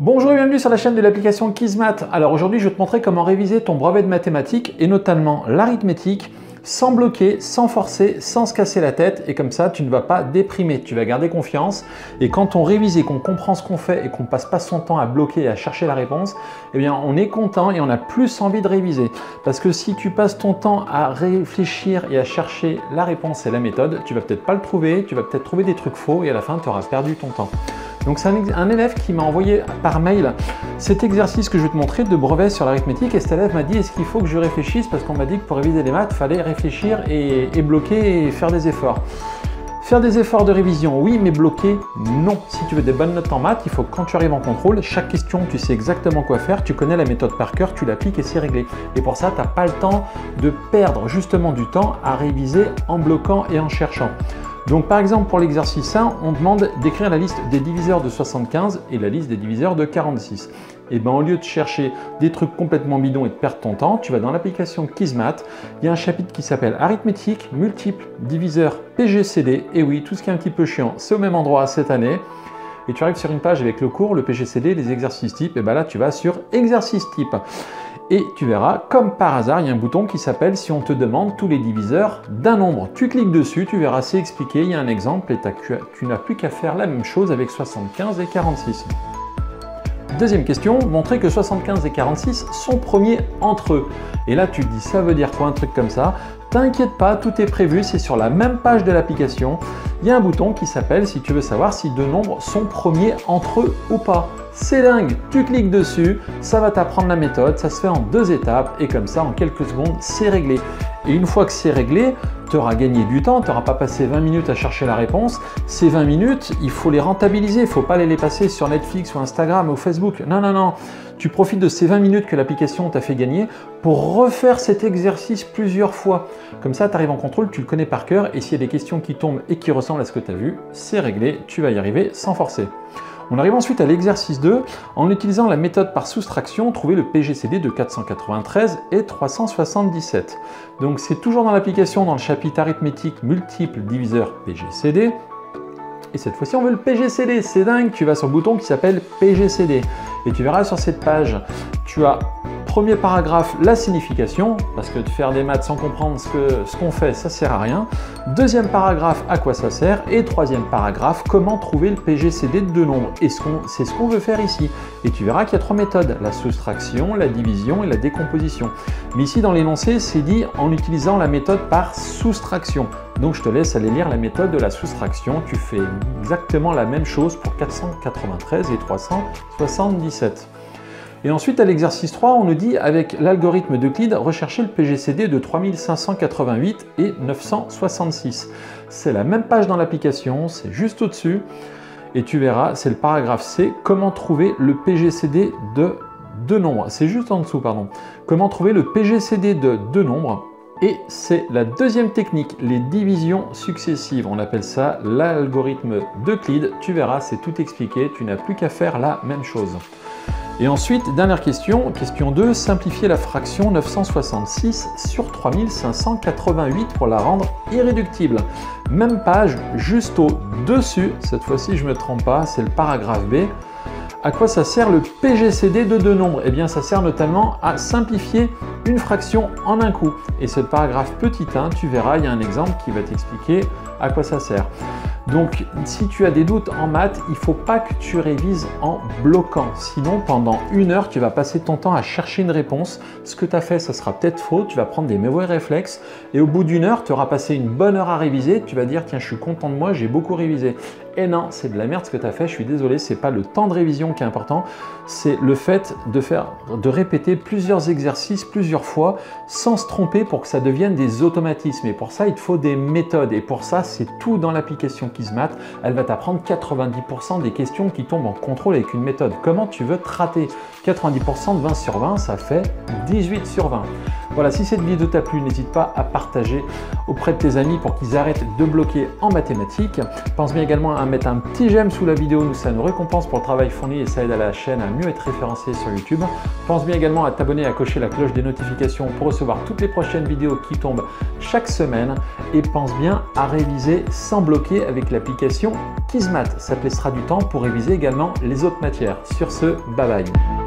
Bonjour et bienvenue sur la chaîne de l'application Quizmath. Alors aujourd'hui, je vais te montrer comment réviser ton brevet de mathématiques et notamment l'arithmétique sans bloquer, sans forcer, sans se casser la tête et comme ça, tu ne vas pas déprimer, tu vas garder confiance et quand on révise et qu'on comprend ce qu'on fait et qu'on passe pas son temps à bloquer et à chercher la réponse, eh bien on est content et on a plus envie de réviser parce que si tu passes ton temps à réfléchir et à chercher la réponse et la méthode, tu vas peut-être pas le trouver, tu vas peut-être trouver des trucs faux et à la fin, tu auras perdu ton temps. Donc c'est un élève qui m'a envoyé par mail cet exercice que je vais te montrer de brevet sur l'arithmétique et cet élève m'a dit est-ce qu'il faut que je réfléchisse parce qu'on m'a dit que pour réviser les maths, il fallait réfléchir et bloquer et faire des efforts. Faire des efforts de révision, oui, mais bloquer, non. Si tu veux des bonnes notes en maths, il faut que quand tu arrives en contrôle, chaque question, tu sais exactement quoi faire, tu connais la méthode par cœur, tu l'appliques et c'est réglé. Et pour ça, tu n'as pas le temps de perdre justement du temps à réviser en bloquant et en cherchant. Donc par exemple pour l'exercice 1, on demande d'écrire la liste des diviseurs de 75 et la liste des diviseurs de 46. Et bien au lieu de chercher des trucs complètement bidons et de perdre ton temps, tu vas dans l'application Quizmath, il y a un chapitre qui s'appelle arithmétique, multiples, diviseurs, PGCD, et oui, tout ce qui est un petit peu chiant, c'est au même endroit cette année. Et tu arrives sur une page avec le cours, le PGCD, les exercices types, et bien là tu vas sur exercice type. Et tu verras, comme par hasard, il y a un bouton qui s'appelle « Si on te demande tous les diviseurs d'un nombre ». Tu cliques dessus, tu verras, c'est expliqué, il y a un exemple et tu n'as plus qu'à faire la même chose avec 75 et 46. Deuxième question, montrer que 75 et 46 sont premiers entre eux. Et là, tu te dis, ça veut dire quoi un truc comme ça? T'inquiète pas, tout est prévu, c'est sur la même page de l'application. Il y a un bouton qui s'appelle « Si tu veux savoir si deux nombres sont premiers entre eux ou pas ». C'est dingue, tu cliques dessus, ça va t'apprendre la méthode, ça se fait en 2 étapes et comme ça en quelques secondes c'est réglé. Et une fois que c'est réglé, tu auras gagné du temps, tu n'auras pas passé 20 minutes à chercher la réponse. Ces 20 minutes, il faut les rentabiliser, il ne faut pas les passer sur Netflix ou Instagram ou Facebook. Non, non, non, tu profites de ces 20 minutes que l'application t'a fait gagner pour refaire cet exercice plusieurs fois. Comme ça, tu arrives en contrôle, tu le connais par cœur et s'il y a des questions qui tombent et qui ressemblent à ce que tu as vu, c'est réglé, tu vas y arriver sans forcer. On arrive ensuite à l'exercice 2. En utilisant la méthode par soustraction, trouver le PGCD de 493 et 377. Donc c'est toujours dans l'application, dans le chapitre arithmétique multiple diviseur PGCD. Et cette fois-ci, on veut le PGCD. C'est dingue, tu vas sur le bouton qui s'appelle PGCD. Et tu verras sur cette page, tu as premier paragraphe, la signification, parce que de faire des maths sans comprendre ce qu'on fait, ça sert à rien. Deuxième paragraphe, à quoi ça sert. Et troisième paragraphe, comment trouver le PGCD de deux nombres. Et c'est ce qu'on veut faire ici. Et tu verras qu'il y a 3 méthodes, la soustraction, la division et la décomposition. Mais ici, dans l'énoncé, c'est dit en utilisant la méthode par soustraction. Donc je te laisse aller lire la méthode de la soustraction. Tu fais exactement la même chose pour 493 et 377. Et ensuite, à l'exercice 3, on nous dit, avec l'algorithme d'Euclide, rechercher le PGCD de 3588 et 966. C'est la même page dans l'application, c'est juste au-dessus. Et tu verras, c'est le paragraphe C, comment trouver le PGCD de deux nombres. C'est juste en dessous, pardon. Comment trouver le PGCD de deux nombres. Et c'est la deuxième technique, les divisions successives. On appelle ça l'algorithme d'Euclide. Tu verras, c'est tout expliqué, tu n'as plus qu'à faire la même chose. Et ensuite, dernière question, question 2, simplifier la fraction 966 sur 3588 pour la rendre irréductible. Même page, juste au-dessus, cette fois-ci je ne me trompe pas, c'est le paragraphe B. À quoi ça sert le PGCD de deux nombres? Eh bien ça sert notamment à simplifier une fraction en un coup. Et c'est le paragraphe petit 1, tu verras, il y a un exemple qui va t'expliquer à quoi ça sert. Donc, si tu as des doutes en maths, il ne faut pas que tu révises en bloquant. Sinon, pendant 1 heure, tu vas passer ton temps à chercher une réponse. Ce que tu as fait, ça sera peut-être faux. Tu vas prendre des mauvais réflexes. Et au bout d'1 heure, tu auras passé une bonne heure à réviser. Tu vas dire, tiens, je suis content de moi, j'ai beaucoup révisé. Et non, c'est de la merde ce que tu as fait. Je suis désolé, ce n'est pas le temps de révision qui est important. C'est le fait de répéter plusieurs exercices plusieurs fois sans se tromper pour que ça devienne des automatismes. Et pour ça, il te faut des méthodes. Et pour ça, c'est tout dans l'application Quizmath. Elle va t'apprendre 90% des questions qui tombent en contrôle avec une méthode. Comment tu veux te rater? 90% de 20 sur 20, ça fait 18 sur 20. Voilà, si cette vidéo t'a plu, n'hésite pas à partager auprès de tes amis pour qu'ils arrêtent de bloquer en mathématiques. Pense bien également à mettre un petit j'aime sous la vidéo, ça nous récompense pour le travail fourni et ça aide à la chaîne à mieux être référencée sur YouTube. Pense bien également à t'abonner, à cocher la cloche des notifications pour recevoir toutes les prochaines vidéos qui tombent chaque semaine. Et pense bien à réviser sans bloquer avec l'application Kismat. Ça te laissera du temps pour réviser également les autres matières. Sur ce, bye bye.